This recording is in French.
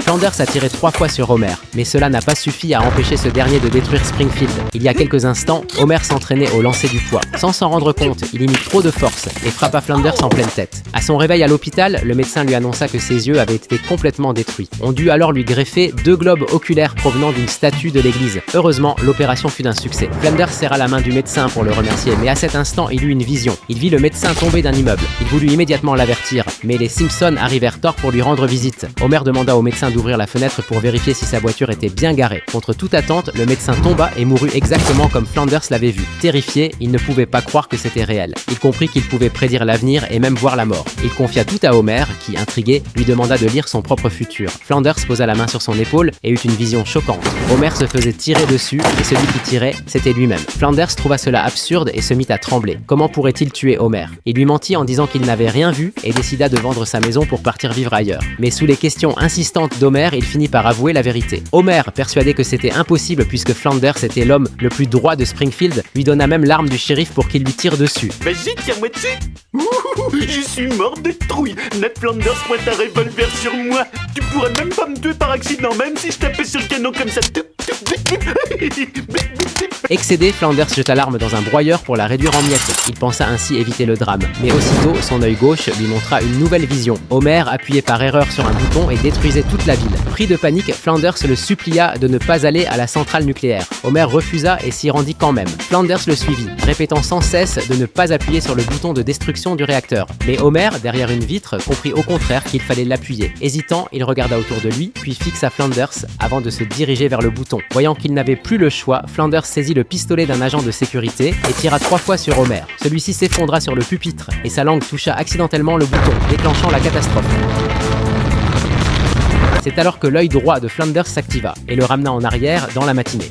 Flanders a tiré 3 fois sur Homer, mais cela n'a pas suffi à empêcher ce dernier de détruire Springfield. Il y a quelques instants, Homer s'entraînait au lancer du poids. Sans s'en rendre compte, il y mit trop de force et frappa Flanders en pleine tête. À son réveil à l'hôpital, le médecin lui annonça que ses yeux avaient été complètement détruits. On dut alors lui greffer 2 globes oculaires provenant d'une statue de l'église. Heureusement, l'opération fut d'un succès. Flanders serra la main du médecin pour le remercier, mais à cet instant, il eut une vision. Il vit le médecin tomber d'un immeuble. Il voulut immédiatement l'avertir, mais les Simpsons arrivèrent tard pour lui rendre visite. Homer demanda au médecin d'ouvrir la fenêtre pour vérifier si sa voiture était bien garée. Contre toute attente, le médecin tomba et mourut exactement comme Flanders l'avait vu. Terrifié, il ne pouvait pas croire que c'était réel. Il comprit qu'il pouvait prédire l'avenir et même voir la mort. Il confia tout à Homer, qui, intrigué, lui demanda de lire son propre futur. Flanders posa la main sur son épaule et eut une vision choquante. Homer se faisait tirer dessus et celui qui tirait, c'était lui-même. Flanders trouva cela absurde et se mit à trembler. Comment pourrait-il tuer Homer? Il lui mentit en disant qu'il n'avait rien vu et décida de vendre sa maison pour partir vivre ailleurs. Mais sous les questions insistantes d'Homer, il finit par avouer la vérité. Homer, persuadé que c'était impossible puisque Flanders était l'homme le plus droit de Springfield, lui donna même l'arme du shérif pour qu'il lui tire dessus. Vas-y, tire-moi dessus. Je suis mort de trouille. Ned Flanders pointe un revolver sur moi. Tu pourrais même pas me tuer par accident, même si je tapais sur le canon comme ça. Excédé, Flanders jeta l'arme dans un broyeur pour la réduire en miettes. Il pensa ainsi éviter le drame. Mais aussitôt, son œil gauche lui montra une nouvelle vision. Homer appuyait par erreur sur un bouton et détruisait toute la ville. Pris de panique, Flanders le supplia de ne pas aller à la centrale nucléaire. Homer refusa et s'y rendit quand même. Flanders le suivit, répétant sans cesse de ne pas appuyer sur le bouton de destruction du réacteur. Mais Homer, derrière une vitre, comprit au contraire qu'il fallait l'appuyer. Hésitant, il regarda autour de lui, puis fixa Flanders avant de se diriger vers le bouton. Voyant qu'il n'avait plus le choix, Flanders saisit le pistolet d'un agent de sécurité et tira 3 fois sur Homer. Celui-ci s'effondra sur le pupitre et sa langue toucha accidentellement le bouton, déclenchant la catastrophe. C'est alors que l'œil droit de Flanders s'activa et le ramena en arrière dans la matinée.